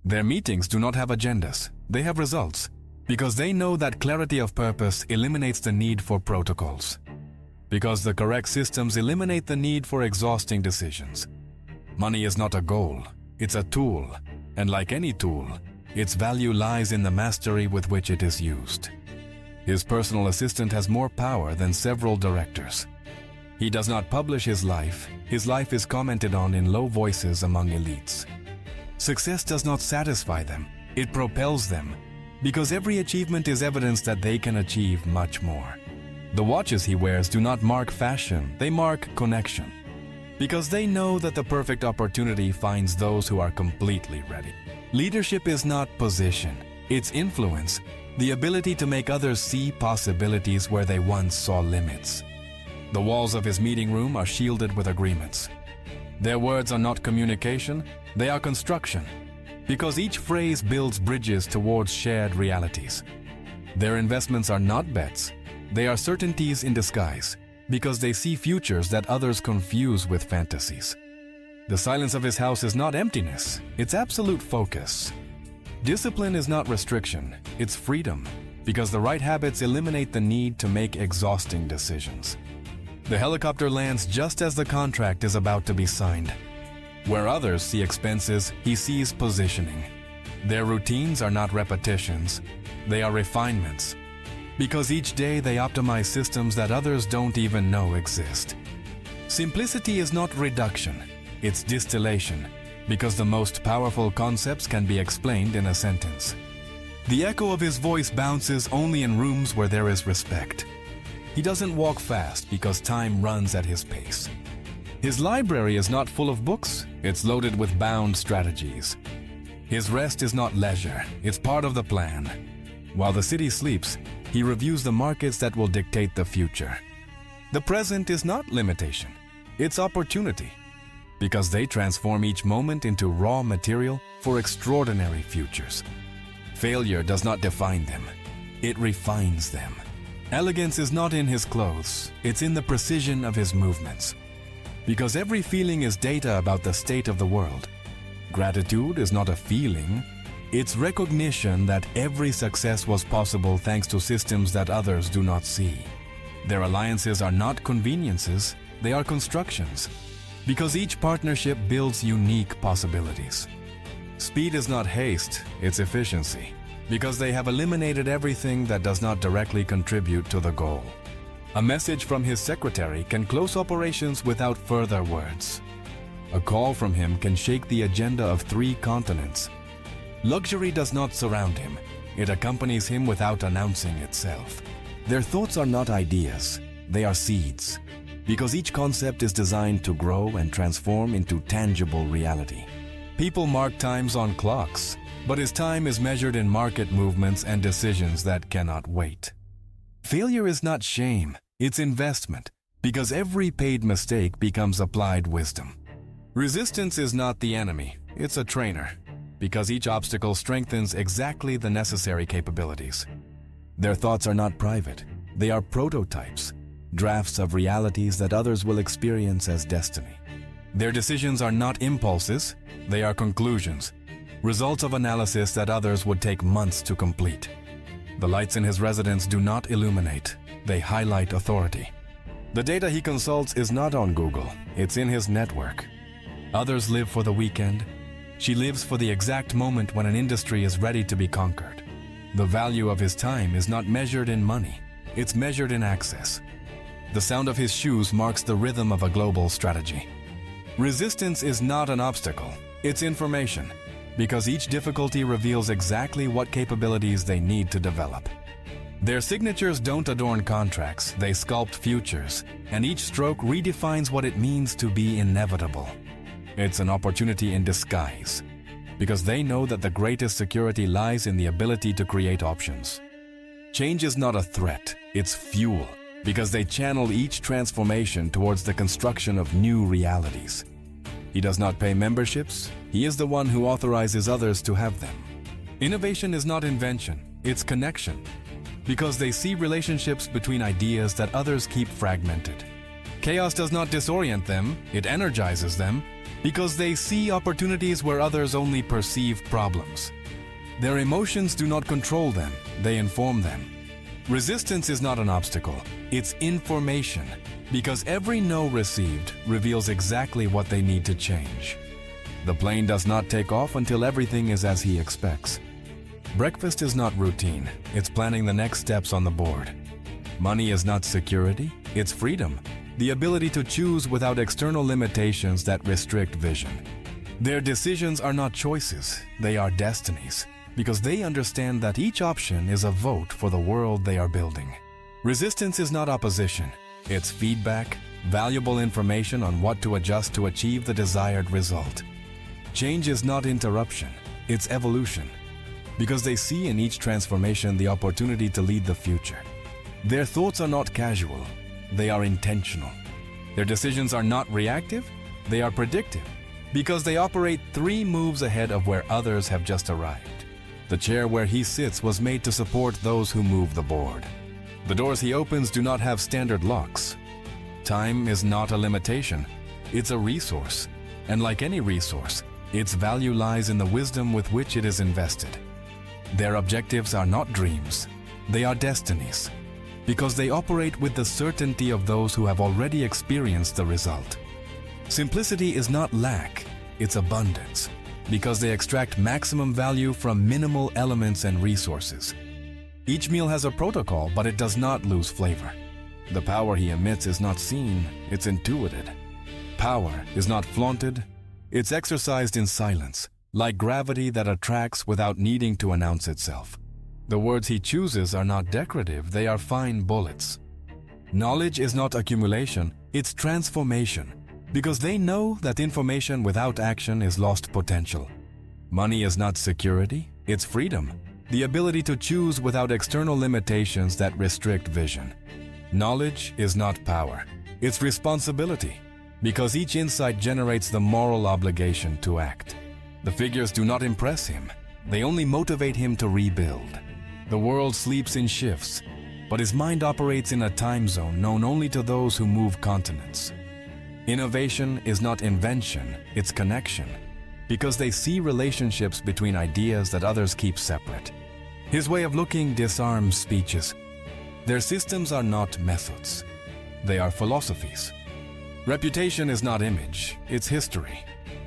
Their meetings do not have agendas, they have results, because they know that clarity of purpose eliminates the need for protocols. Because the correct systems eliminate the need for exhausting decisions. Money is not a goal, it's a tool, and like any tool, its value lies in the mastery with which it is used. His personal assistant has more power than several directors. He does not publish his life is commented on in low voices among elites. Success does not satisfy them, it propels them, because every achievement is evidence that they can achieve much more. The watches he wears do not mark fashion, they mark connection, because they know that the perfect opportunity finds those who are completely ready. Leadership is not position, it's influence, the ability to make others see possibilities where they once saw limits. The walls of his meeting room are shielded with agreements. Their words are not communication, they are construction, because each phrase builds bridges towards shared realities. Their investments are not bets, they are certainties in disguise, because they see futures that others confuse with fantasies. The silence of his house is not emptiness, it's absolute focus. Discipline is not restriction, it's freedom, because the right habits eliminate the need to make exhausting decisions. The helicopter lands just as the contract is about to be signed. Where others see expenses, he sees positioning. Their routines are not repetitions, they are refinements, because each day they optimize systems that others don't even know exist. Simplicity is not reduction, it's distillation, because the most powerful concepts can be explained in a sentence. The echo of his voice bounces only in rooms where there is respect. He doesn't walk fast because time runs at his pace. His library is not full of books, it's loaded with bound strategies. His rest is not leisure, it's part of the plan. While the city sleeps, he reviews the markets that will dictate the future. The present is not limitation, it's opportunity, because they transform each moment into raw material for extraordinary futures. Failure does not define them, it refines them. Elegance is not in his clothes, it's in the precision of his movements. Because every feeling is data about the state of the world. Gratitude is not a feeling, it's recognition that every success was possible thanks to systems that others do not see. Their alliances are not conveniences, they are constructions, because each partnership builds unique possibilities. Speed is not haste, it's efficiency, because they have eliminated everything that does not directly contribute to the goal. A message from his secretary can close operations without further words. A call from him can shake the agenda of 3 continents. Luxury does not surround him, it accompanies him without announcing itself. Their thoughts are not ideas, they are seeds, because each concept is designed to grow and transform into tangible reality. People mark times on clocks, but his time is measured in market movements and decisions that cannot wait. Failure is not shame, it's investment, because every paid mistake becomes applied wisdom. Resistance is not the enemy, it's a trainer, because each obstacle strengthens exactly the necessary capabilities. Their thoughts are not private, they are prototypes, drafts of realities that others will experience as destiny. Their decisions are not impulses, they are conclusions, results of analysis that others would take months to complete. The lights in his residence do not illuminate, they highlight authority. The data he consults is not on Google, it's in his network. Others live for the weekend. She lives for the exact moment when an industry is ready to be conquered. The value of his time is not measured in money, it's measured in access. The sound of his shoes marks the rhythm of a global strategy. Resistance is not an obstacle, it's information, because each difficulty reveals exactly what capabilities they need to develop. Their signatures don't adorn contracts, they sculpt futures, and each stroke redefines what it means to be inevitable. It's an opportunity in disguise, because they know that the greatest security lies in the ability to create options. Change is not a threat, it's fuel, because they channel each transformation towards the construction of new realities. He does not pay memberships, he is the one who authorizes others to have them. Innovation is not invention, it's connection, because they see relationships between ideas that others keep fragmented. Chaos does not disorient them, it energizes them, Because they see opportunities where others only perceive problems. Their emotions do not control them, they inform them. Resistance is not an obstacle, it's information, because every no received reveals exactly what they need to change. The plane does not take off until everything is as he expects. Breakfast is not routine, it's planning the next steps on the board. Money is not security, it's freedom, the ability to choose without external limitations that restrict vision. Their decisions are not choices, they are destinies, because they understand that each option is a vote for the world they are building. Resistance is not opposition, it's feedback, valuable information on what to adjust to achieve the desired result. Change is not interruption, it's evolution, because they see in each transformation the opportunity to lead the future. Their thoughts are not casual, they are intentional. Their decisions are not reactive, they are predictive, because they operate 3 moves ahead of where others have just arrived. The chair where he sits was made to support those who move the board. The doors he opens do not have standard locks. Time is not a limitation, it's a resource. And like any resource, its value lies in the wisdom with which it is invested. Their objectives are not dreams, they are destinies, because they operate with the certainty of those who have already experienced the result. Simplicity is not lack, it's abundance, because they extract maximum value from minimal elements and resources. Each meal has a protocol, but it does not lose flavor. The power he emits is not seen, it's intuited. Power is not flaunted, it's exercised in silence, like gravity that attracts without needing to announce itself. The words he chooses are not decorative, they are fine bullets. Knowledge is not accumulation, it's transformation, because they know that information without action is lost potential. Money is not security, it's freedom, the ability to choose without external limitations that restrict vision. Knowledge is not power, it's responsibility, because each insight generates the moral obligation to act. The figures do not impress him, they only motivate him to rebuild. The world sleeps in shifts, but his mind operates in a time zone known only to those who move continents. Innovation is not invention, it's connection, because they see relationships between ideas that others keep separate. His way of looking disarms speeches. Their systems are not methods, they are philosophies. Reputation is not image, it's history,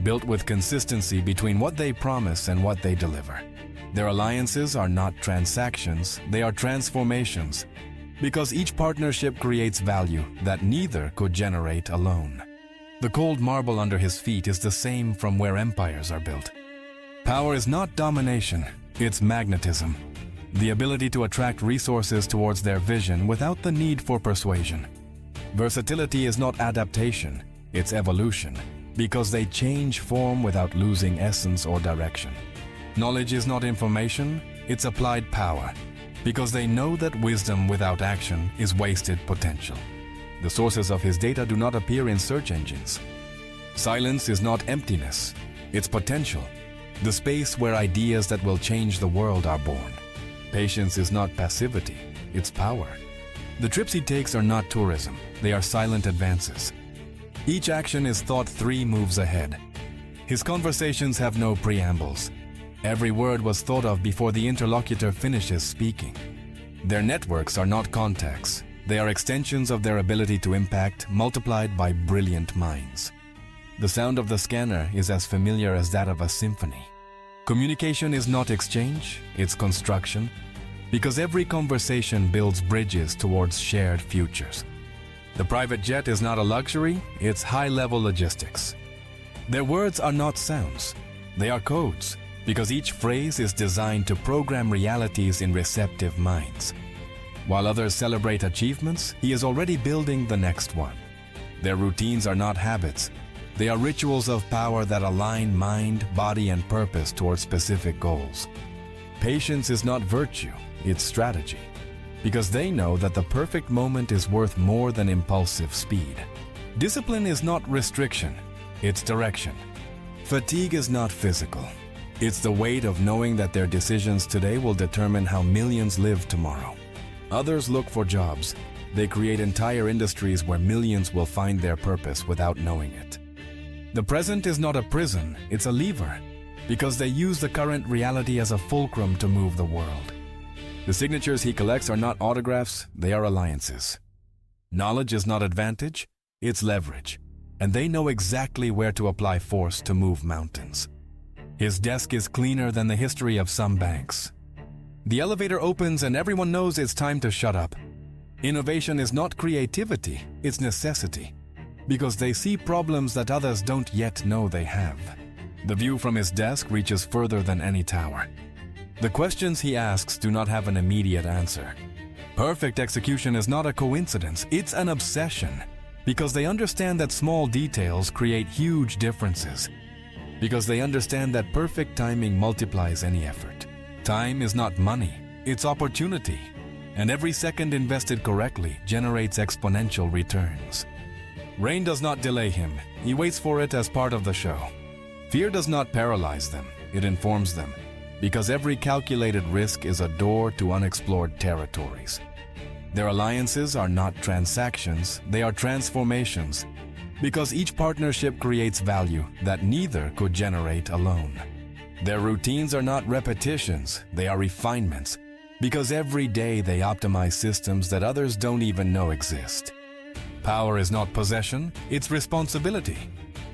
built with consistency between what they promise and what they deliver. Their alliances are not transactions, they are transformations, because each partnership creates value that neither could generate alone. The cold marble under his feet is the same from where empires are built. Power is not domination, it's magnetism, the ability to attract resources towards their vision without the need for persuasion. Versatility is not adaptation, it's evolution, because they change form without losing essence or direction. Knowledge is not information, it's applied power, because they know that wisdom without action is wasted potential. The sources of his data do not appear in search engines. Silence is not emptiness, it's potential, the space where ideas that will change the world are born. Patience is not passivity, it's power. The trips he takes are not tourism, they are silent advances. Each action is thought 3 moves ahead. His conversations have no preambles. Every word was thought of before the interlocutor finishes speaking. Their networks are not contacts, they are extensions of their ability to impact multiplied by brilliant minds. The sound of the scanner is as familiar as that of a symphony. Communication is not exchange, it's construction, because every conversation builds bridges towards shared futures. The private jet is not a luxury, it's high-level logistics. Their words are not sounds, they are codes, because each phrase is designed to program realities in receptive minds. While others celebrate achievements, he is already building the next one. Their routines are not habits, they are rituals of power that align mind, body, and purpose towards specific goals. Patience is not virtue, it's strategy, because they know that the perfect moment is worth more than impulsive speed. Discipline is not restriction, it's direction. Fatigue is not physical, it's the weight of knowing that their decisions today will determine how millions live tomorrow. Others look for jobs, they create entire industries where millions will find their purpose without knowing it. The present is not a prison, it's a lever, because they use the current reality as a fulcrum to move the world. The signatures he collects are not autographs, they are alliances. Knowledge is not advantage, it's leverage, and they know exactly where to apply force to move mountains. His desk is cleaner than the history of some banks. The elevator opens and everyone knows it's time to shut up. Innovation is not creativity, it's necessity, because they see problems that others don't yet know they have. The view from his desk reaches further than any tower. The questions he asks do not have an immediate answer. Perfect execution is not a coincidence, it's an obsession, because they understand that small details create huge differences, because they understand that perfect timing multiplies any effort. Time is not money, it's opportunity, and every second invested correctly generates exponential returns. Rain does not delay him, he waits for it as part of the show. Fear does not paralyze them, it informs them, because every calculated risk is a door to unexplored territories. Their alliances are not transactions, they are transformations, because each partnership creates value that neither could generate alone. Their routines are not repetitions, they are refinements, because every day they optimize systems that others don't even know exist. Power is not possession, it's responsibility,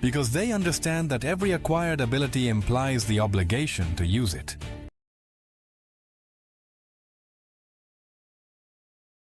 because they understand that every acquired ability implies the obligation to use it.